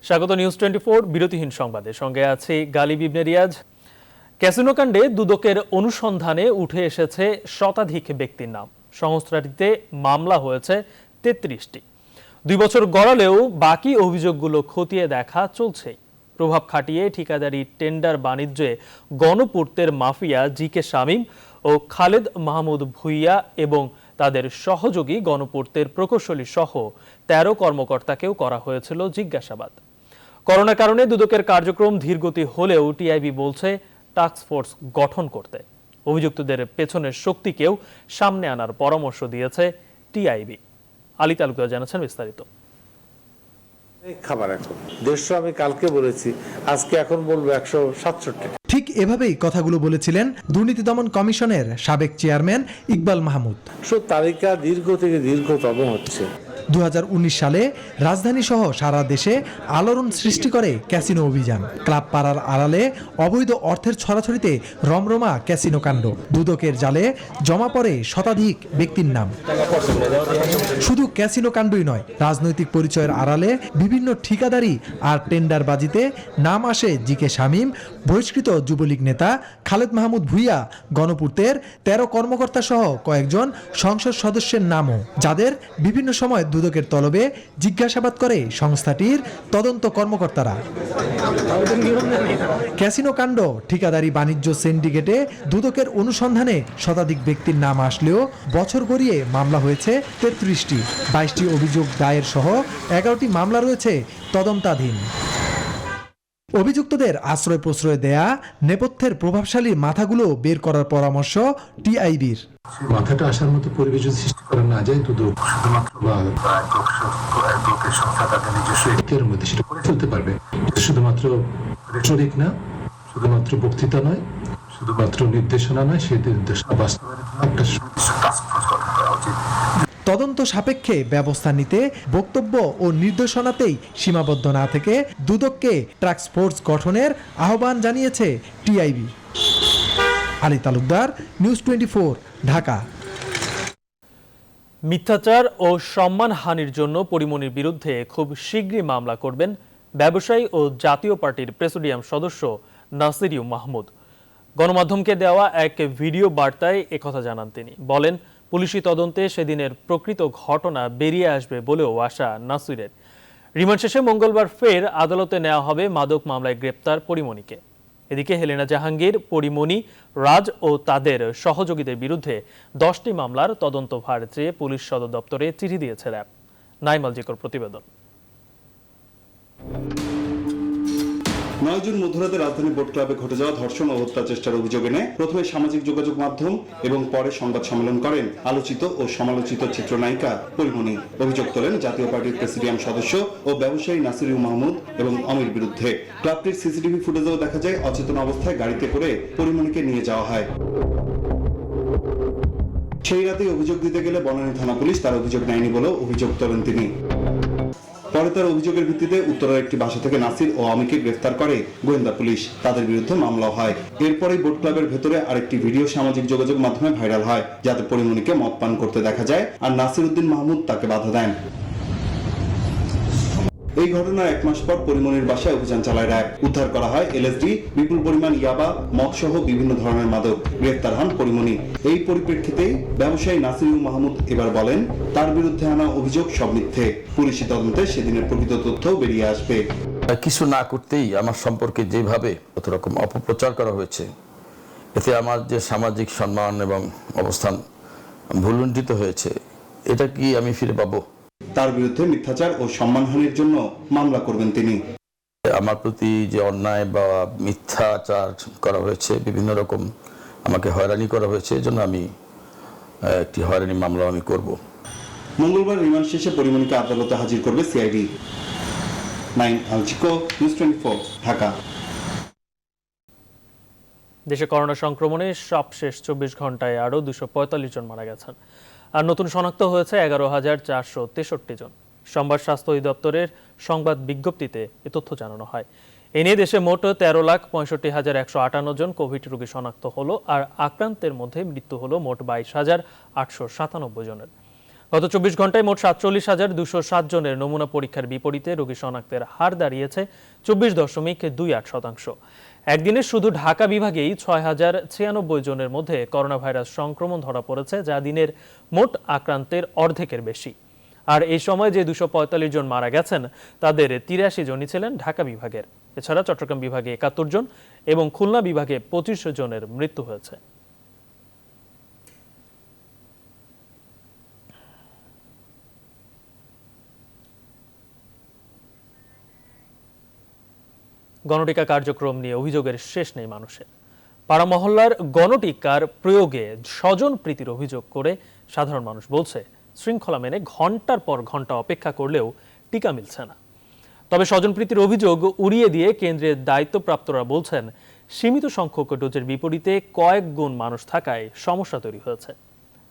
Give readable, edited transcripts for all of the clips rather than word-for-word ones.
স্বাগত নিউজ 24 বিরতিহীন সংবাদের সঙ্গে আছে গালিব ইবনে রিয়াজ। ক্যাসিনো কাণ্ডে দুদকের অনুসন্ধানে উঠে এসেছে শতাধিক ব্যক্তির নাম। সংস্থাটিতে মামলা হয়েছে 33টি। 2 বছর গড়ালেও বাকি অভিযোগগুলো খতিয়ে দেখা চলছেই। প্রভাব খাটিয়ে ঠিকাদারি টেন্ডার বাণিজ্যে গণপূর্তের মাফিয়া জি.কে. শামীম ও খালেদ মাহমুদ ভুইয়া এবং তাদের সহযোগী গণপূর্তের প্রকৌশলী সহ 13 কর্মকর্তাকেও করা হয়েছিল জিজ্ঞাসাবাদ। করোনার কারণে দুদকের কার্যক্রম ধীরগতি হলেও টিআইবি বলছে টাস্ক ফোর্স গঠন করতে। অভিযুক্তদের পেছনের শক্তিকেও সামনে আনার পরামর্শ দিয়েছে টিআইবি। আলী তালুকদার জানাচ্ছেন বিস্তারিত। খাবার এখন 150 আমি কালকে বলেছি, আজকে এখন বলবো 167। ঠিক এভাবেই কথাগুলো বলেছিলেন দুর্নীতি দমন কমিশনের সাবেক চেয়ারম্যান ইকবাল মাহমুদ। তালিকা দীর্ঘ থেকে দীর্ঘতম হচ্ছে। 2019 সালে রাজধানী সহ সারা দেশে আলোড়ন সৃষ্টি করে ক্যাসিনো অভিযান। ক্লাব পাড়ার আড়ালে অবৈধ অর্থের ছড়াছড়িতে রমরমা ক্যাসিনো কাণ্ড। দুদকের জালে জমা পড়ে শতাধিক ব্যক্তির নাম। শুধু ক্যাসিনো কাণ্ডই নয়, রাজনৈতিক পরিচয়ের আড়ালে বিভিন্ন ঠিকাদারি আর টেন্ডারবাজিতে নাম আসে জি.কে. শামীম, বহিষ্কৃত যুবলীগ নেতা খালেদ মাহমুদ ভুইয়া, গণপূর্তের 13 কর্মকর্তা সহ কয়েকজন সংসদ সদস্যের নামও, যাদের বিভিন্ন সময় দুদকের তলবে জিজ্ঞাসাবাদ করে সংস্থাটির তদন্ত কর্মকর্তারা। ক্যাসিনো কাণ্ড, ঠিকাদারি বাণিজ্য সিন্ডিকেটে দুদকের অনুসন্ধানে শতাধিক ব্যক্তির নাম আসলেও বছর গড়িয়ে মামলা হয়েছে 33টি। 22টি অভিযোগ দায়ের সহ 11টি মামলা রয়েছে তদন্তাধীন। অভিযুক্তদের আশ্রয় প্রশ্রয় দেয়া নেপথ্যের প্রভাবশালী মাথাগুলো বের করার পরামর্শ টিআইবির। মাথাটা আসার মতো পরিবেশ যদি সৃষ্টি করা না যায়, দুদক শুধুমাত্র নিজস্ব এখতিয়ারের মধ্যে সেটা করে চলতে পারবে। শুধুমাত্র রেটরিক না, শুধুমাত্র বক্তৃতা নয়, শুধুমাত্র নির্দেশনা নয়, সেই নির্দেশনা বাস্তবায়নের একটা সুনির্দিষ্ট টাস্ক ফোর্স গঠন করা উচিত। তদন্ত সাপেক্ষে ব্যবস্থা নিতে বক্তব্য ও নির্দেশনাতেই সীমাবদ্ধ না থেকে দুদককে টাস্ক ফোর্স গঠনের আহ্বান জানিয়েছে টিআইবি। আলী তালুকদার, নিউজ 24, ঢাকা। মিথ্যাচার ও সম্মানহানির জন্য পরিমণির বিরুদ্ধে খুব শীঘ্রই মামলা করবেন ব্যবসায়ী ও জাতীয় পার্টির প্রেসিডিয়াম সদস্য নাসির ইউ মাহমুদ। গণমাধ্যমকে দেওয়া এক ভিডিও বার্তায় একথা জানান তিনি। বলেন, পুলিশি তদন্তে সেদিনের প্রকৃত ঘটনা বেরিয়ে আসবে বলেও আশা নাসিরের। রিমান্ড শেষে মঙ্গলবার ফের আদালতে নেওয়া হবে মাদক মামলায় গ্রেপ্তার পরিমণিকে। এদিকে হেলেনা জাহাঙ্গীর, পরিমণি, রাজ ও তাদের সহযোগীদের বিরুদ্ধে 10টি মামলার তদন্তভার চেয়ে পুলিশ সদর দপ্তরে চিঠি দিয়েছে র্যাব। নাইমাল জিকর প্রতিবেদন। 9 জুন মধ্যরাতে রাজধানী বোট ক্লাবে ঘটে যাওয়া ধর্ষণ ও হত্যা চেষ্টার অভিযোগ এনে প্রথমে সামাজিক যোগাযোগ মাধ্যম এবং পরে সংবাদ সম্মেলন করেন আলোচিত ও সমালোচিত চিত্রনায়িকা পরিমণি। অভিযোগ তোলেন জাতীয় পার্টির প্রেসিডিয়াম সদস্য ও ব্যবসায়ী নাসির ইউ মাহমুদ এবং অমির বিরুদ্ধে। ক্লাবটির সিসিটিভি ফুটেজেও দেখা যায় অচেতন অবস্থায় গাড়িতে করে পরিমণিকে নিয়ে যাওয়া হয়। সেই রাতেই অভিযোগ দিতে গেলে বনানী থানা পুলিশ তার অভিযোগ নেয়নি বলেও অভিযোগ তোলেন তিনি। পরে তার অভিযোগের ভিত্তিতে উত্তরার একটি বাসা থেকে নাসির ও অমিকে গ্রেফতার করে গোয়েন্দা পুলিশ। তাদের বিরুদ্ধে মামলা হয়। এরপরেই বোট ক্লাবের ভেতরে আরেকটি ভিডিও সামাজিক যোগাযোগ মাধ্যমে ভাইরাল হয়, যাতে পরিমণিকে মদ পান করতে দেখা যায় আর নাসির উদ্দিন মাহমুদ তাকে বাধা দেন। এই ঘটনার 1 মাস পর পরিমণির বাসায় অভিযান চালায় র্যাব। উদ্ধার করা হয় এলএসডি, বিপুল পরিমাণ ইয়াবা, মদ সহ বিভিন্ন ধরনের মাদক। গ্রেফতার হন পরিমণি। এই পরিপ্রেক্ষিতেই ব্যবসায়ী নাসির ইউ মাহমুদ এবার বলেন, তার বিরুদ্ধে আনা অভিযোগ সব মিথ্যে। পুলিশি তদন্তে সেদিনের প্রকৃত তথ্য বেরিয়ে আসবে। কিছু না করতেই আমার সম্পর্কে যেভাবে কত রকম অপপ্রচার করা হয়েছে, এতে আমার যে সামাজিক সম্মান এবং অবস্থান ভুলুণ্ঠিত হয়েছে, এটা কি আমি ফিরে পাবো? তার বিরুদ্ধে মিথ্যাচার ও সম্মানহানির জন্য মামলা করবেন তিনি। আমার প্রতি যে অন্যায় বা মিথ্যাচার করা হয়েছে, বিভিন্ন রকম আমাকে হয়রানি করা হয়েছে, এজন্য আমি একটি হয়রানি মামলা আমি করব। মঙ্গলবার রিমান্ড শেষে পরিমণিকে আদালতে হাজির করবে সিআইডি। নাইমাল জিকর, নিউজ 24, ঢাকা। দেশে করোনা সংক্রমণে সবশেষ 24 ঘন্টায় আরও 245 জন মারা গেছেন আর নতুন শনাক্ত হয়েছে 11,463 জন। সোমবার স্বাস্থ্য অধিদপ্তরের সংবাদ বিজ্ঞপ্তিতে এ তথ্য জানানো হয়। এ নিয়ে দেশে মোট 13,65,158 জন কোভিড রোগী শনাক্ত হলো আর আক্রান্তের মধ্যে মৃত্যু হলো মোট 22,897 জনের। গত 24 ঘন্টায় মোট 47,207 জনের নমুনা পরীক্ষার বিপরীতে রোগী শনাক্তের হার দাঁড়িয়েছে 24.28%। একদিনে শুধু ঢাকা বিভাগেই 6,096 জনের মধ্যে করোনা ভাইরাস সংক্রমণ ধরা পড়েছে, যা দিনের মোট আক্রান্তের অর্ধেকের বেশি। আর এই সময় যে 245 জন মারা গেছেন তাদের 83 জনই ছিলেন ঢাকা বিভাগের। এছাড়া চট্টগ্রাম বিভাগে 71 জন এবং খুলনা বিভাগে 25 জনের মৃত্যু হয়েছে। গণটিকা কার্যক্রম নিয়ে অভিযোগের শেষ নেই মানুষের। পাড়া মহল্লার গণটিকার প্রয়োগে স্বজন প্রীতির অভিযোগ করে সাধারণ মানুষ বলছে, শৃঙ্খলা মেনে ঘন্টার পর ঘন্টা অপেক্ষা করলেও টিকা মিলছে না। তবে স্বজন প্রীতির অভিযোগ উড়িয়ে দিয়ে কেন্দ্রের দায়িত্বপ্রাপ্তরা বলছেন, সীমিত সংখ্যক ডোজের বিপরীতে কয়েক গুণ মানুষ থাকায় সমস্যা তৈরি হয়েছে।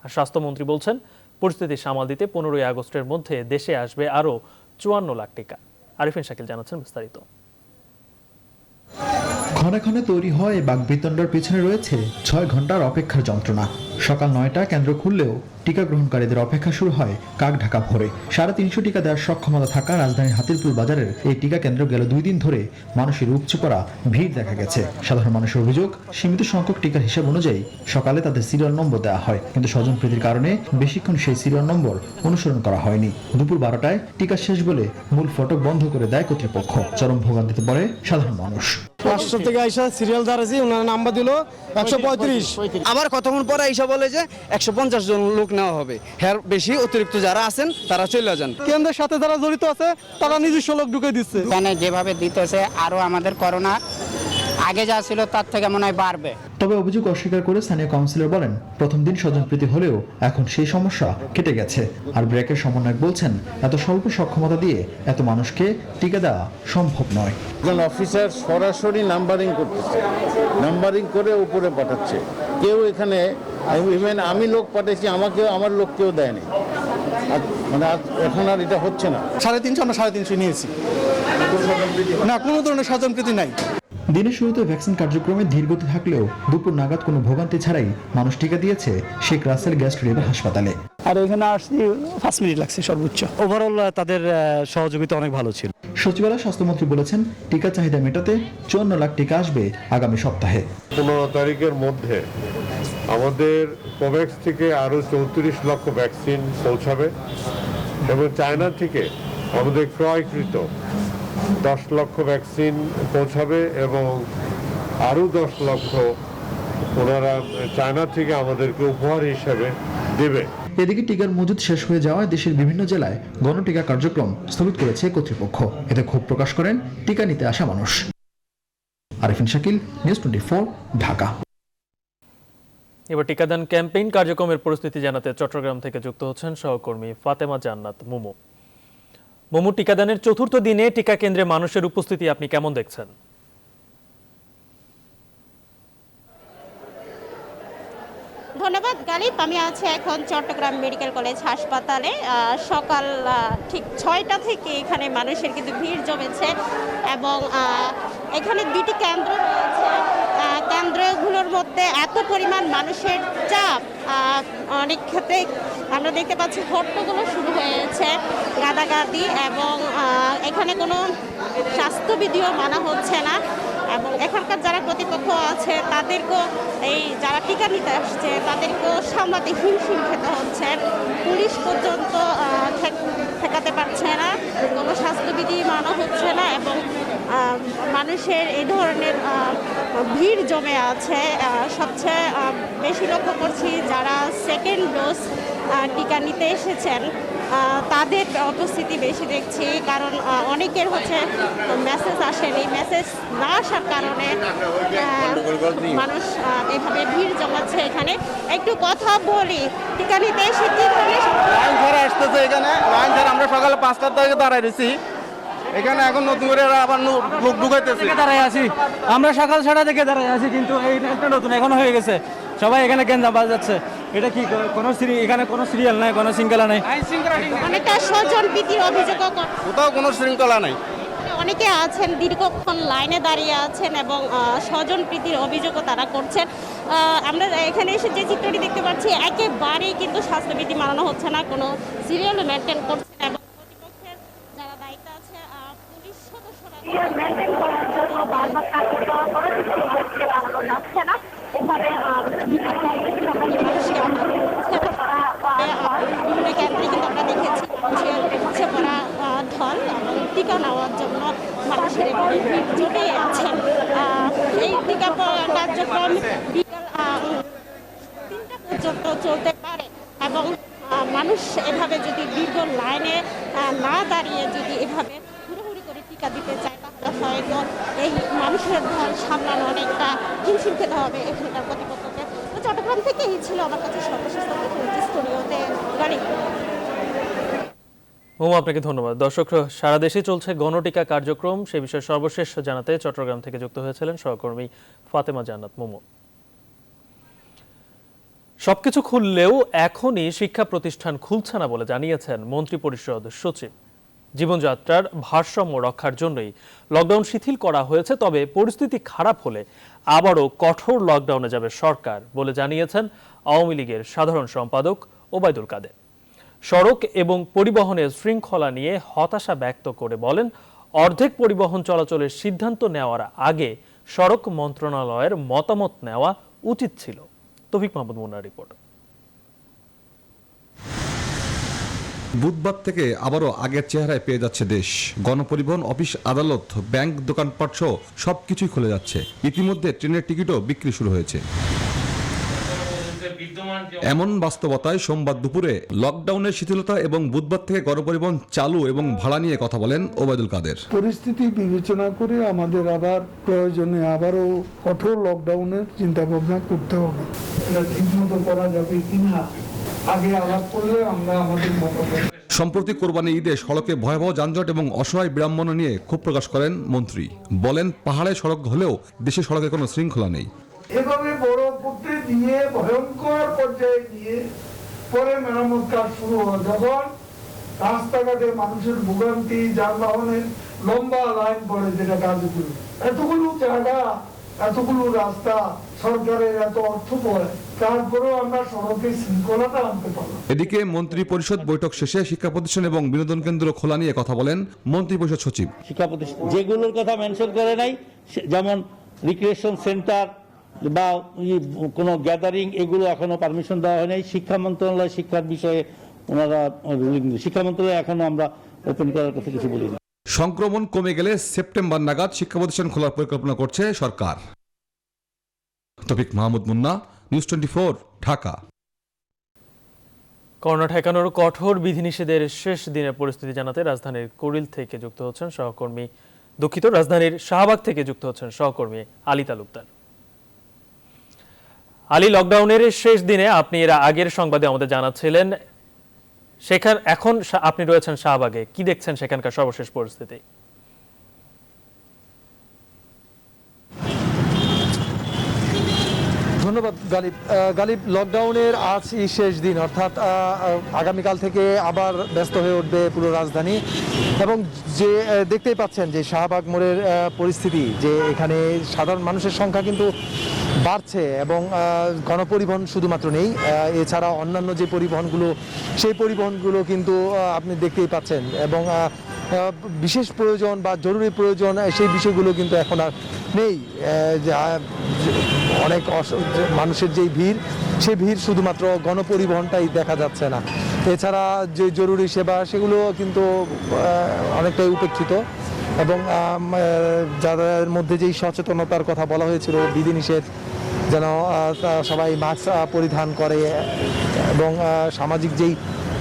আর স্বাস্থ্যমন্ত্রী বলছেন, পরিস্থিতি সামাল দিতে 15ই আগস্টের মধ্যে দেশে আসবে আরও 54 লাখ টিকা। আরিফিন শাকিল জানাচ্ছেন বিস্তারিত। ক্ষণে ক্ষণে তৈরি হয় বাকবিতণ্ডার পিছনে রয়েছে 6 ঘন্টার অপেক্ষার যন্ত্রণা। সকাল 9টা কেন্দ্র খুললেও টিকা গ্রহণকারীদের অপেক্ষা শুরু হয় কাক ঢাকা ভোরে। 350 টিকা দেওয়ার সক্ষমতা থাকা রাজধানীর হাতিরপুল বাজারের এই টিকা কেন্দ্র গেল 2 দিন ধরে মানুষের উপচে পড়া ভিড় দেখা গেছে। সাধারণ মানুষের অভিযোগ, সীমিত সংখ্যক টিকার হিসাব অনুযায়ী সকালে তাদের সিরিয়াল নম্বর দেওয়া হয়, কিন্তু স্বজনপ্রীতির কারণে বেশিক্ষণ সেই সিরিয়াল নম্বর অনুসরণ করা হয়নি। দুপুর 12টায় টিকা শেষ বলে মূল ফটক বন্ধ করে দেয় কর্তৃপক্ষ। চরম ভোগান্তিতে পড়ে সাধারণ মানুষ। 5টা থেকে আইসা সিরিয়াল দাঁড়াইছি, ওনার নাম্বার দিল 135। আবার কতক্ষণ পরে আইসা বলে যে 150 জন লোক নেওয়া হবে, হ্যাঁ বেশি অতিরিক্ত যারা আছেন তারা চলে যান। কেন্দ্রের সাথে যারা জড়িত আছে তারা নিজস্ব লোক ঢুকে দিচ্ছে। এখানে যেভাবে দিতেছে আরো আমাদের করোনা আগে যা ছিল তার থেকে মনে হয় বাড়বে। তবে অভিযোগ অস্বীকার করে স্থানীয় কাউন্সিলর বলেন, প্রথম দিন স্বজনপ্রীতি হলেও এখন সেই সমস্যা কেটে গেছে। আর ব্র্যাকের সমন্বয়ক বলছেন, এত স্বল্প সক্ষমতা দিয়ে এত মানুষকে টিকা দেওয়া সম্ভব নয়। একজন অফিসার সরাসরি নাম্বারিং করতেছে, নাম্বারিং করে উপরে পাঠাচ্ছে। কেউ এখানে ইভেন আমি লোক পাঠিয়েছি, আমাকেও আমার লোক কেউ দেয়নি। মানে এখন আর এটা হচ্ছে না। 350 আমরা 350 নিয়েছি, না কোনো ধরনের স্বজনপ্রীতি নাই। দিনের শুরুতে ভ্যাকসিন কার্যক্রমে ধীরগতি থাকলেও দুপুর নাগাদ কোনো ভোগান্তি ছাড়াই মানুষ টিকা দিয়েছে শেখ রাসেল গ্যাস্ট্রিক হাসপাতালে। আর এখানে আসছি 5 মিনিট লাগছে সর্বোচ্চ। ওভারঅল তাদের সহযোগিতা অনেক ভালো ছিল। সচিবালয় স্বাস্থ্যমন্ত্রী বলেছেন, টিকা চাহিদা মেটাতে 54 লাখ টিকা আসবে আগামী সপ্তাহে। 15 তারিখের মধ্যে আমাদের কোভ্যাক্স থেকে আরো 34 লক্ষ ভ্যাকসিন পৌঁছাবে এবং চায়না থেকে আমাদের ক্রয়কৃত 10 লক্ষ ভ্যাকসিন পৌঁছাবে এবং আরো 10 লক্ষ ওনারা চায়না থেকে আমাদেরকে উপহার হিসেবে দেবে। এদিকে টিকার মজুদ শেষ হয়ে যাওয়ায় দেশের বিভিন্ন জেলায় গণটিকা কার্যক্রম স্থগিত করেছে কর্তৃপক্ষ। এতে ক্ষোভ প্রকাশ করেন টিকা নিতে আসা মানুষ। আরিফিন শাকিল, নিউজ 24, ঢাকা। এবার টিকাদান ক্যাম্পেইন কার্যক্রমের পরিস্থিতি জানাতে চট্টগ্রাম থেকে যুক্ত হচ্ছেন সহকর্মী ফাতেমা জান্নাত মুমু। মুমু, টিকাদানের 4র্থ দিনে টিকা কেন্দ্রে মানুষের উপস্থিতি আপনি কেমন দেখছেন? ধন্যবাদ গালিব। আমি আছি এখন চট্টগ্রাম মেডিকেল কলেজ হাসপাতালে। সকাল ঠিক 6টা থেকে এখানে মানুষের কিন্তু ভিড় জমেছে এবং এখানে 2টি কেন্দ্র রয়েছে। কেন্দ্রগুলোর মধ্যে এত পরিমাণ মানুষের চাপ, অনেক ক্ষেত্রে আমরা দেখতে পাচ্ছি হট্টগোল শুরু হয়েছে, গাদাগাদি, এবং এখানে কোনো স্বাস্থ্যবিধিও মানা হচ্ছে না। এবং এখানকার যারা কর্তৃপক্ষ আছে তাদেরকেও, এই যারা টিকা নিতে আসছে তাদেরকেও সামলাতে হিমশিম খেতে হচ্ছে। পুলিশ পর্যন্ত ঠেকাতে পারছে না, কোনো স্বাস্থ্যবিধি মানা হচ্ছে না এবং মানুষের এই ধরনের ভিড় জমে আছে। সবচেয়ে বেশি লক্ষ্য করছি যারা সেকেন্ড ডোজ টিকা নিতে এসেছেন তাদের উপস্থিতি বেশি দেখছি, কারণ অনেকের হচ্ছে মেসেজ আসেনি। মেসেজ না আসার কারণে মানুষ এভাবে ভিড় জমাচ্ছে। এখানে একটু কথা বলি, টিকা নিতে এসে কি ধরনের লাইন ধরে আসতেছে। এখানে লাইন ধরে আমরা সকালে 5টার থেকে দাঁড়ায় রয়েছি। এখানে এখন নতুন করে আবার লোক ঢুকাইতেছে। দাঁড়ায় আছি আমরা সকাল 6টা থেকে দাঁড়ায় আছি, কিন্তু এই নতুন এখন হয়ে গেছে। সবাই এখানে গেঞ্জা বাজাচ্ছে। এটা কি কোনো এখানে কোনো সিরিয়াল নাই, কোনো শৃঙ্খলা নাই। অনেকটা স্বজন প্রীতির অভিযোগ, কোথাও কোনো শৃঙ্খলা নাই। অনেকে আছেন দীর্ঘক্ষণ লাইনে দাঁড়িয়ে আছেন এবং স্বজনপ্রীতির অভিযোগও তারা করছেন। আমরা এখানে এসে যে চিত্রটি দেখতে পাচ্ছি একেবারেই কিন্তু স্বাস্থ্যবিধি মানানো হচ্ছে না, কোনো সিরিয়াল মেনটেন করছে না এবং প্রতিপক্ষের যারা দায়িত্ব আছে পুলিশ সদস্যরা মেনটেন করার জন্য বারবার তাকে যাচ্ছে না। এভাবে বিভিন্ন কেন্দ্রে কিন্তু আমরা দেখেছি উপচে পড়া ঢল এবং টিকা নেওয়ার জন্য মানুষের জমে আছেন। এই টিকা কার্যক্রম বিকাল 3টা পর্যন্ত চলতে পারে এবং মানুষ এভাবে যদি দীর্ঘ লাইনে না দাঁড়িয়ে যদি এভাবে হুড়োহুড়ি করে টিকা দিতে চায় তাহলে হয়তো এই মানুষের ঢল সামলানো অনেকটা হিমশিম খেতে হবে এখানকার কর্তৃপক্ষকে। তো চট্টগ্রাম থেকে এই ছিল আমার কাছে সর্বশেষ স্টুডিওতে গাড়ি। মোমো, আপনাকে ধন্যবাদ। দর্শক, সারা দেশে চলছে গণটিকা কার্যক্রম, সে বিষয়ে সর্বশেষ জানাতে চট্টগ্রাম থেকে যুক্ত হয়েছিলেন সহকর্মী ফাতেমা জান্নাত মোমো। সবকিছু খুললেও এখনই শিক্ষা প্রতিষ্ঠান খুলছে না বলে জানিয়েছেন মন্ত্রিপরিষদ সচিব। জীবনযাত্রার ভারসাম্য রক্ষার জন্যই লকডাউন শিথিল করা হয়েছে, তবে পরিস্থিতি খারাপ হলে আবারও কঠোর লকডাউনে যাবে সরকার বলে জানিয়েছেন আওয়ামী লীগের সাধারণ সম্পাদক ওবায়দুল কাদের। সড়ক এবং পরিবহনের শৃঙ্খলা নিয়ে হতাশা ব্যক্ত করে বলেন, অর্ধেক পরিবহন চলাচলের সিদ্ধান্ত নেওয়ার আগে সড়ক মন্ত্রণালয়ের মতামত নেওয়া উচিত ছিল। তৌফিক মাহমুদ মুন্নার রিপোর্ট। বুধবার থেকে আবারও আগের চেহারায় পেয়ে যাচ্ছে দেশ। গণপরিবহন, অফিস, আদালত, ব্যাংক, দোকানপাট সহ সবকিছুই খুলে যাচ্ছে। ইতিমধ্যে ট্রেনের টিকিটও বিক্রি শুরু হয়েছে। এমন বাস্তবতায় সোমবার দুপুরে লকডাউনের শিথিলতা এবং বুধবার থেকে গণপরিবহন চালু এবং ভাড়া নিয়ে কথা বলেন ওবায়দুল কাদের। পরিস্থিতি বিবেচনা করে আমাদের আবার প্রয়োজনে আবারও কঠোর লকডাউনের চিন্তা ভাবনা করতে হবে। এটা ঠিকমতো করা যাবে কিনা আগে আলাপ করলে আমরা আমাদের মতামত। সম্প্রতি কোরবানি ঈদে সড়কে ভয়াবহ যানজট এবং অসহায় বিড়ম্বনা নিয়ে ক্ষোভ প্রকাশ করেন মন্ত্রী। বলেন, পাহাড়ে সড়ক হলেও দেশে সড়কে কোনো শৃঙ্খলা নেই। এভাবে বড় করতে দিয়ে ভয়ঙ্কর পর্যায়ে দিয়ে পরে মেরামত কাজ শুরু হয়, যখন রাস্তাঘাটে মানুষের ভোগান্তি, যানবাহনের লম্বা লাইন পড়ে, যেটা কাজগুলো এতগুলো জায়গা, এতগুলো রাস্তা, সরকারের এত অর্থ পড়ে, তারপরেও আমরা সড়কে শৃঙ্খলাটা আনতে পারলাম। এদিকে মন্ত্রী পরিষদ বৈঠক শেষে শিক্ষা প্রতিষ্ঠান এবং বিনোদন কেন্দ্র খোলা নিয়ে কথা বলেন মন্ত্রী পরিষদ সচিব। শিক্ষা প্রতিষ্ঠান যেগুলোর কথা মেনশন করে নাই, যেমন রিক্রিয়েশন সেন্টার বা কোনো গ্যাদারিং, এগুলো এখনো পারমিশন দেওয়া হয় নাই। শিক্ষা মন্ত্রণালয় শিক্ষার বিষয়ে ওনারা শিক্ষা মন্ত্রণালয় এখনো আমরা ওপেন করার কথা কিছু বলিনি। সংক্রমণ কমে গেলে সেপ্টেম্বর নাগাদ শিক্ষা প্রতিষ্ঠান খোলার পরিকল্পনা করছে সরকার। তৌফিক মাহমুদ মুন্না, নিউজ 24, ঢাকা। করোনা ঠেকানোর কঠোর বিধিনিষেধের শেষ দিনের পরিস্থিতি জানাতে রাজধানীর কুড়িল থেকে যুক্ত হচ্ছেন রাজধানীর শাহবাগ থেকে যুক্ত হচ্ছেন সহকর্মী আলী তালুকদার। আলী, লকডাউনের শেষ দিনে আপনি এর আগের সংবাদে আমাদের জানাচ্ছিলেন, এখন আপনি রয়েছেন শাহবাগে, কি দেখছেন সেখানকার সর্বশেষ পরিস্থিতি? ধন্যবাদ গালিব। লকডাউনের আজ শেষ দিন, অর্থাৎ আগামীকাল থেকে আবার ব্যস্ত হয়ে উঠবে পুরো রাজধানী। এবং যে দেখতেই পাচ্ছেন যে শাহবাগ মোড়ের পরিস্থিতি, যে এখানে সাধারণ মানুষের সংখ্যা কিন্তু বাড়ছে এবং গণপরিবহন শুধুমাত্র নেই, এছাড়া অন্যান্য যে পরিবহনগুলো, সেই পরিবহনগুলো কিন্তু আপনি দেখতেই পাচ্ছেন। এবং বিশেষ প্রয়োজন বা জরুরি প্রয়োজন সেই বিষয়গুলো কিন্তু এখন আর নেই। অনেক মানুষের যেই ভিড়, সেই ভিড় শুধুমাত্র গণপরিবহনটাই দেখা যাচ্ছে না। এছাড়া যে জরুরি সেবা, সেগুলো কিন্তু অনেকটাই উপেক্ষিত। এবং যাদের মধ্যে যেই সচেতনতার কথা বলা হয়েছিল, বিধিনিষেধ যেন সবাই মাস্ক পরিধান করে এবং সামাজিক যেই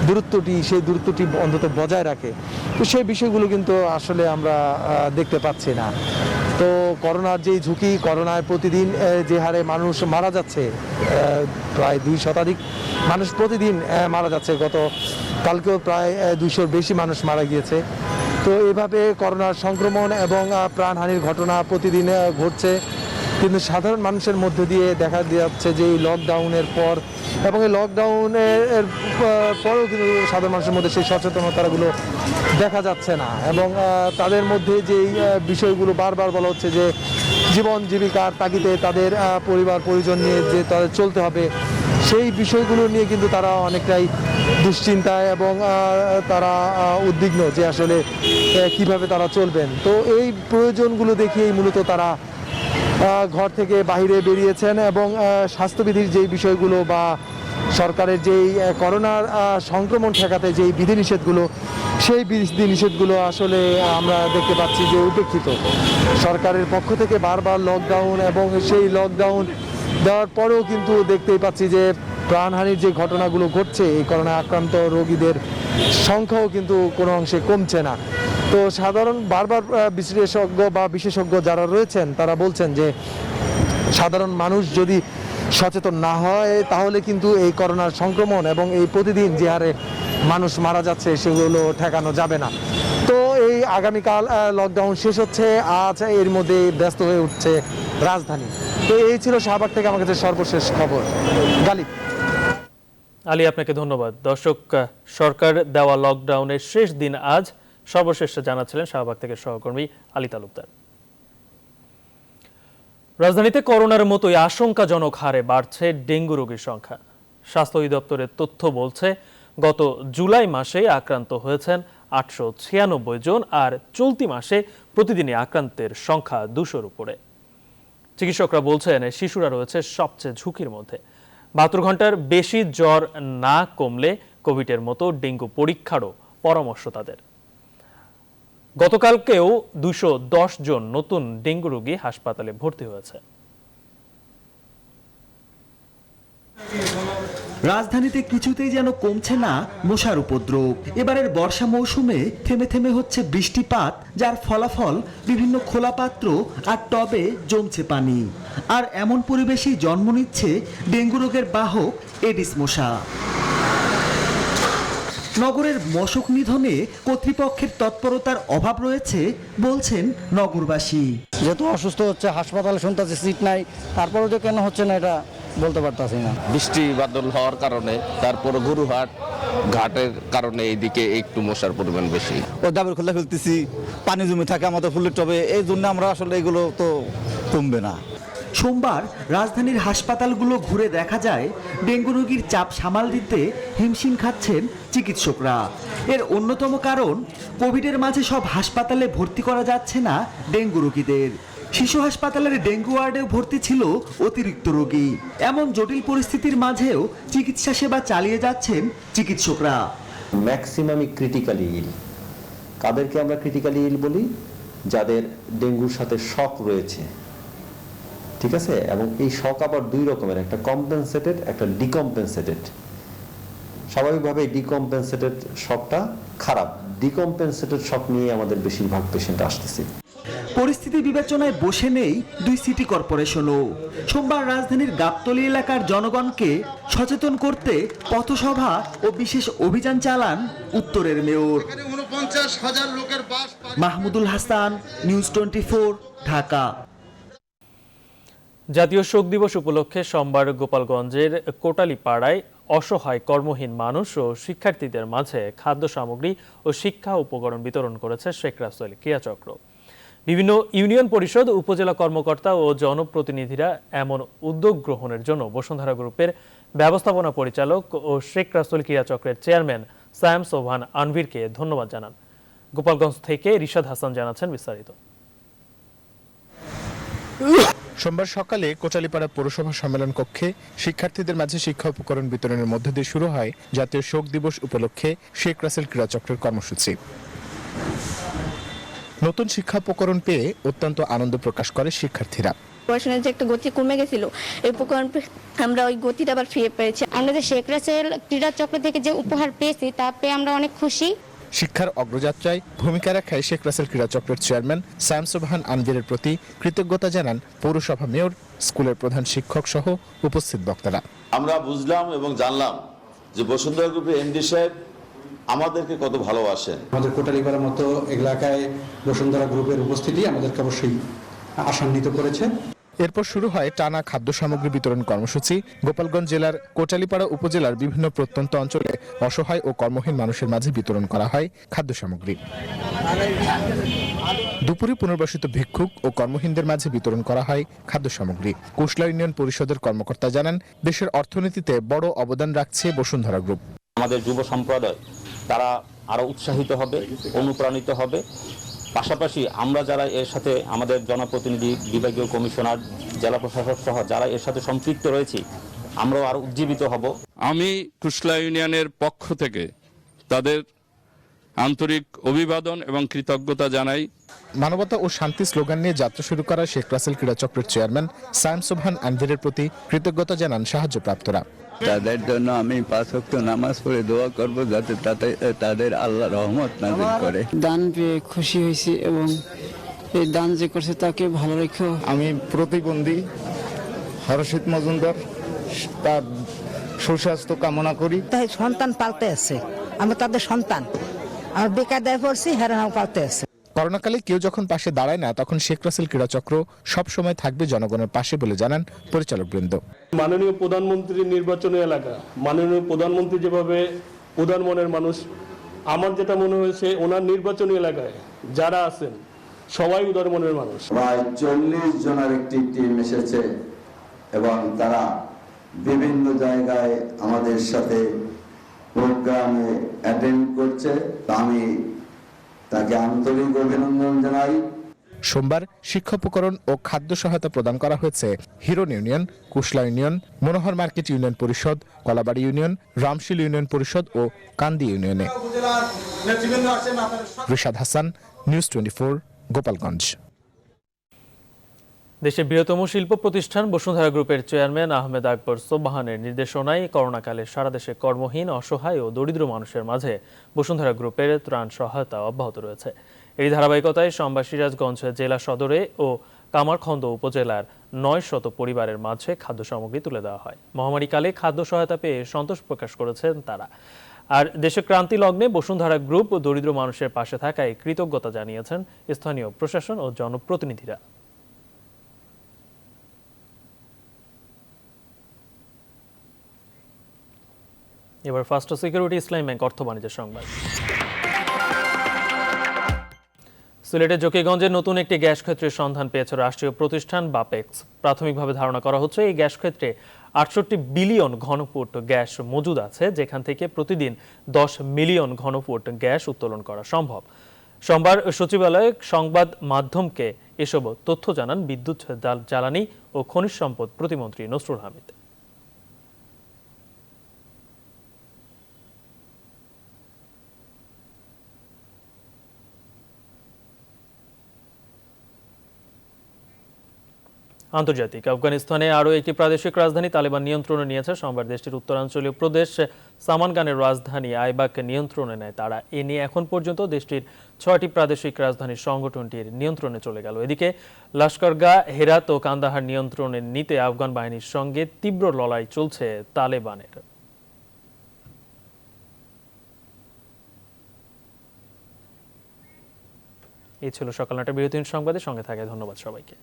দূরত্বটি, সেই দূরত্বটি অন্তত বজায় রাখে, তো সেই বিষয়গুলো কিন্তু আসলে আমরা দেখতে পাচ্ছি না। তো করোনার যেই ঝুঁকি, করোনায় প্রতিদিন যে হারে মানুষ মারা যাচ্ছে, প্রায় 2 শতাধিক মানুষ প্রতিদিন মারা যাচ্ছে, গত কালকেও প্রায় 200-র বেশি মানুষ মারা গিয়েছে। তো এভাবে করোনার সংক্রমণ এবং প্রাণহানির ঘটনা প্রতিদিন ঘটছে, কিন্তু সাধারণ মানুষের মধ্যে দিয়ে দেখা যাচ্ছে যে এই লকডাউনের পর এবং এই লকডাউনের পরেও কিন্তু সাধারণ মানুষের মধ্যে সেই সচেতনতাগুলো দেখা যাচ্ছে না। এবং তাদের মধ্যে যেই বিষয়গুলো বারবার বলা হচ্ছে যে জীবন জীবিকার তাগিদে তাদের পরিবার পরিজন নিয়ে যে তাদের চলতে হবে, সেই বিষয়গুলো নিয়ে কিন্তু তারা অনেকটাই দুশ্চিন্তায় এবং তারা উদ্বিগ্ন যে আসলে কিভাবে তারা চলবেন। তো এই প্রয়োজনগুলো দেখিয়েই মূলত তারা ঘর থেকে বাইরে বেরিয়েছেন এবং স্বাস্থ্যবিধির যেই বিষয়গুলো বা সরকারের যেই করোনার সংক্রমণ ঠেকাতে যেই বিধিনিষেধগুলো, সেই বিধিনিষেধগুলো আসলে আমরা দেখতে পাচ্ছি যে উপেক্ষিত। সরকারের পক্ষ থেকে বারবার লকডাউন এবং সেই লকডাউন দেওয়ার পরেও কিন্তু দেখতেই পাচ্ছি যে প্রাণহানির যে ঘটনাগুলো ঘটছে, এই করোনা আক্রান্ত রোগীদের সংখ্যাও কিন্তু কোনো অংশে কমছে না। তো সাধারণ বারবার বিশ্লেষজ্ঞ বা বিশেষজ্ঞ যারা রয়েছেন তারা বলছেন যে সাধারণ মানুষ যদি সচেতন না হয় তাহলে কিন্তু এই করোনার সংক্রমণ এবং এই প্রতিদিন যে হারে মানুষ মারা যাচ্ছে সেগুলো ঠেকানো যাবে না। তো এই আগামীকাল লকডাউন শেষ হচ্ছে, আজ এর মধ্যে ব্যস্ত হয়ে উঠছে রাজধানী। তো এই ছিল শাহবাগ থেকে আমার কাছে সর্বশেষ খবর। গালিব। আলী, আপনাকে ধন্যবাদ। দর্শক, সরকার দেওয়া লকডাউনের শেষ দিন আজ, সর্বশেষ জানাচ্ছিলেন শাহবাগ থেকে সহকর্মী আলী তালুকদার। রাজধানীতে করোনার মতোই আশঙ্কাজনক হারে বাড়ছে ডেঙ্গু রোগীর সংখ্যা। স্বাস্থ্য অধিদপ্তরের তথ্য বলছে গত জুলাই মাসে আক্রান্ত হয়েছেন 896 জন, আর চলতি মাসে প্রতিদিনই আক্রান্তের সংখ্যা 200-র উপরে। চিকিৎসকরা বলছেন শিশুরা রয়েছে সবচেয়ে ঝুঁকির মধ্যে। 72 ঘন্টার বেশি জ্বর না কমলে কোভিডের মতো ডেঙ্গু পরীক্ষারও পরামর্শ তাদের। গতকালকেও 210 জন নতুন ডেঙ্গু রোগী হাসপাতালে ভর্তি হয়েছে। রাজধানীতে কিছুতেই যেন কমছে না মশার উপদ্রব। এবারের বর্ষা মৌসুমে থেমে থেমে হচ্ছে বৃষ্টিপাত, যার ফলাফল বিভিন্ন খোলা পাত্র আর টবে জমছে পানি। আর এমন পরিবেশেই জন্ম নিচ্ছে ডেঙ্গু রোগের বাহক এডিস মশা। নগরের মশক নিধনে কর্তৃপক্ষের তৎপরতার অভাব রয়েছে বলছেন নগরবাসী। যেহেতু অসুস্থ হচ্ছে, হাসপাতালে শুনতেছে সিট নাই, তারপরেও যে কেন হচ্ছে না এটা বলতে পারতাছি না। বৃষ্টি বাদল হওয়ার কারণে, তারপর গরুহাট ঘাটের কারণে এইদিকে একটু মশার পরিমাণ বেশি। ও ডাবের খোলা ফেলতেছি, পানি জমে থাকে আমাদের ফুলের টবে, এই জন্য আমরা আসলে এগুলো তো কমবে না। সোমবার রাজধানীর হাসপাতালগুলো ঘুরে দেখা যায় ডেঙ্গু রোগীর চাপ সামাল দিতে হিমশিম খাচ্ছেন চিকিৎসকরা। এর অন্যতম কারণ, কোভিডের মাঝে সব হাসপাতালে ভর্তি করা যাচ্ছে না ডেঙ্গু রোগীদের। শিশু হাসপাতালের ডেঙ্গু ওয়ার্ডেও ভর্তি ছিল অতিরিক্ত রোগী। এমন জটিল পরিস্থিতির মাঝেও চিকিৎসা সেবা চালিয়ে যাচ্ছেন চিকিৎসকরা। ম্যাক্সিমামই ক্রিটিক্যালি ইল। কাদেরকে আমরা ক্রিটিক্যালি ইল বলি? যাদের ডেঙ্গুর সাথে শক রয়েছে, ঠিক আছে? এবং এই শক আবার দুই রকমের, একটা কম্পেনসেটেড, একটা ডিকম্পেনসেটেড। স্বাভাবিকভাবে ডিকম্পেনসেটেড শকটা খারাপ, ডিকম্পেনসেটেড শক নিয়ে আমাদের বেশিরভাগ পেশেন্ট আসতেছে। পরিস্থিতি বিবেচনায় বসে নেই দুই সিটি কর্পোরেশনও। সোমবার রাজধানীর গাবতলী এলাকার জনগণকে সচেতন করতে পথসভা ও বিশেষ অভিযান চালান উত্তরের মেয়র। মাহমুদুল হাসান, নিউজ 24, ঢাকা। জাতীয় শোক দিবস উপলক্ষে সোমবার গোপালগঞ্জের কোটালীপাড়ায় অসহায় কর্মহীন মানুষ ও শিক্ষার্থীদের মাঝে খাদ্য সামগ্রী ও শিক্ষা উপকরণ বিতরণ করেছে শেখ রাসেল ক্রীড়াচক্র। বিভিন্ন ইউনিয়ন পরিষদ, উপজেলা কর্মকর্তা ও জনপ্রতিনিধিরা এমন উদ্যোগ গ্রহণের জন্য বসুন্ধরা গ্রুপের ব্যবস্থাপনা পরিচালক ও শেখ রাসেল ক্রীড়াচক্রের চেয়ারম্যান সায়েম সোবহান আনভীরকে ধন্যবাদ জানান। গোপালগঞ্জ থেকে রিশাদ হাসান জানাচ্ছেন বিস্তারিত। সোমবার সকালে কোটালীপাড়া পৌরসভা সম্মেলন কক্ষে শিক্ষার্থীদের মাঝে শিক্ষা উপকরণ বিতরণের মধ্য দিয়ে শুরু হয় জাতীয় শোক দিবস উপলক্ষে শেখ রাসেল ক্রীড়াচক্রের কর্মসূচি। নতুন শিক্ষা উপকরণ পেয়ে অত্যন্ত আনন্দ প্রকাশ করে শিক্ষার্থীরা। পড়াশোনার যে একটা গতি কমে গেছিল, এই উপকরণ আমরা ওই গতিটা আবার ফিরে পেয়েছি। আমরা যে শেখ রাসেল ক্রীড়াচক্র থেকে যে উপহার পেয়েছি তা পেয়ে আমরা অনেক খুশি। শিক্ষার অগ্রযাত্রায় ভূমিকা রাখায় শেখ রাসেল ক্রীড়াচক্রের চেয়ারম্যান সায়েম সোবহান আনভীরের প্রতি কৃতজ্ঞতা জানান পৌরসভা মেয়র, স্কুলের প্রধান শিক্ষক সহ উপস্থিত বক্তারা। আমরা বুঝলাম এবং জানলাম যে বসুন্ধরা গ্রুপের এমডি সাহেব আমাদেরকে কত ভালোবাসেন। আমাদের কোটালীপাড়ার মতো এলাকায় বসুন্ধরা গ্রুপের উপস্থিতি আমাদেরকে অবশ্যই আশান্বিত করেছে। এরপর শুরু হয় টানা খাদ্য সামগ্রী বিতরণ কর্মসূচি। গোপালগঞ্জ জেলার কোটালীপাড়া উপজেলার বিভিন্ন প্রত্যন্ত অঞ্চলে অসহায় ও কর্মহীন মানুষের মাঝে বিতরণ করা হয় খাদ্য সামগ্রী। দুপুরে পুনর্বাসিত ভিক্ষুক ও কর্মহীনদের মাঝে বিতরণ করা হয় খাদ্য সামগ্রী। কুশলা ইউনিয়ন পরিষদের কর্মকর্তা জানান, দেশের অর্থনীতিতে বড় অবদান রাখছে বসুন্ধরা গ্রুপ। আমাদের যুব সম্প্রদায় তারা আরো উৎসাহিত হবে, অনুপ্রাণিত হবে। পাশাপাশি আমরা যারা এর সাথে আমাদের জনপ্রতিনিধি, বিভাগীয় কমিশনার, জেলা প্রশাসক সহ যারা এর সাথে সম্পৃক্ত রয়েছি, আমরাও আরো উজ্জীবিত হব। আমি কুশলা ইউনিয়নের পক্ষ থেকে তাদের আন্তরিক অভিবাদন এবং কৃতজ্ঞতা জানাই। মানবতা ও শান্তি স্লোগান নিয়ে যাত্রা শুরু করা শেখ রাসেল ক্রীড়া চক্রের চেয়ারম্যান সায়েম সোবহান আনভেরের প্রতি কৃতজ্ঞতা জানান সাহায্যপ্রাপ্তরা। তাদের জন্য আমি 5 ওয়াক্ত নামাজ পড়ে দোয়া করব যাতে তাদের আল্লাহ রহমত নাযিল করে। দান পেয়ে খুশি হয়েছি এবং এই দান যে করছে তাকে ভালো রেখো। আমি প্রতিবন্ধী হরষিত মজুমদার, তার সুস্বাস্থ্য কামনা করি। তাই সন্তান পালতে আছে, আমরা তাদের সন্তান, আমরা বেকায়দায় পড়ছি, হেরানাও পালতে আছে। করোনাকালে কেউ যখন পাশে দাঁড়ায় না, তখন শেখ রাসেল ক্রীড়া চক্র সব সময় থাকবে জনগণের পাশে বলে জানান পরিচালক বৃন্দ। মাননীয় প্রধানমন্ত্রীর নির্বাচনী এলাকা, মাননীয় প্রধানমন্ত্রী যেভাবে উদার মনের মানুষ, আমার যেটা মনে হয়েছে ওনার নির্বাচনী এলাকায় যারা আছেন সবাই উদার মনের মানুষ। প্রায় 40 জনের একটি টিম এসেছে এবং তারা বিভিন্ন জায়গায় আমাদের সাথে প্রোগ্রামে অ্যাটেন্ড করছে। আমি তাকে আন্তরিক অভিনন্দন জানাই। সোমবার শিক্ষা উপকরণ ও খাদ্য সহায়তা প্রদান করা হয়েছে হিরন ইউনিয়ন, কুশলা ইউনিয়ন, মনোহর মার্কেট ইউনিয়ন পরিষদ, কলাবাড়ি ইউনিয়ন, রামশিল ইউনিয়ন পরিষদ ও কান্দি ইউনিয়নে। রিশাদ হাসান, নিউজ 24, গোপালগঞ্জ। দেশের বৃহত্তম শিল্প প্রতিষ্ঠান বসুন্ধরা গ্রুপের চেয়ারম্যান আহমেদ আকবর সোবহানের নির্দেশনায় করোনাকালে সারা দেশে কর্মহীন, অসহায় ও দরিদ্র মানুষের মাঝে বসুন্ধরা গ্রুপের ত্রাণ সহায়তা অব্যাহত রয়েছে। এই ধারাবাহিকতায় সোমবার সিরাজগঞ্জ জেলা সদরে ও কামারখন্দ উপজেলার 900 পরিবারের মাঝে খাদ্য সামগ্রী তুলে দেওয়া হয়। মহামারীকালে খাদ্য সহায়তা পেয়ে সন্তোষ প্রকাশ করেছেন তারা। আর দেশের ক্রান্তি লগ্নে বসুন্ধরা গ্রুপ দরিদ্র মানুষের পাশে থাকায় কৃতজ্ঞতা জানিয়েছেন স্থানীয় প্রশাসন ও জনপ্রতিনিধিরা। এবার ফার্স্ট সিকিউরিটি ইসলামী ব্যাংক অর্থ বাণিজ্য সংবাদ। সিলেটের জকিগঞ্জের নতুন একটি গ্যাস ক্ষেত্রের সন্ধান পেয়েছে রাষ্ট্রীয় প্রতিষ্ঠান বাপেক্স। প্রাথমিকভাবে ধারণা করা হচ্ছে এই গ্যাস ক্ষেত্রে 68 বিলিয়ন ঘনফুট গ্যাস মজুদ আছে, যেখান থেকে প্রতিদিন 10 মিলিয়ন ঘনফুট গ্যাস উত্তোলন করা সম্ভব। সোমবার সচিবালয়ে সংবাদ মাধ্যমকে এসব তথ্য জানান বিদ্যুৎ, জ্বালানি ও খনিজ সম্পদ প্রতিমন্ত্রী নসরুল হামিদ। আন্তর্জাতিক আফগানিস্তানে আরও একটি প্রাদেশিক রাজধানী তালেবান নিয়ন্ত্রণে নিয়েছে। সোমবার দেশটির উত্তরাঞ্চলীয় প্রদেশ সামানগানের রাজধানী আইবাক নিয়ন্ত্রণে নেয় তারা। এ নিয়ে এখন পর্যন্ত দেশটির 6টি প্রাদেশিক রাজধানীর সংগঠনটির নিয়ন্ত্রণে চলে গেল। এদিকে লস্করগাহ, হেরাত ও কান্দাহার নিয়ন্ত্রণে নিতে আফগান বাহিনীর সঙ্গে তীব্র লড়াই চলছে তালেবানের। এই ছিল সকাল 9টার বিরতির সংবাদে সঙ্গে থাকে। ধন্যবাদ সবাইকে।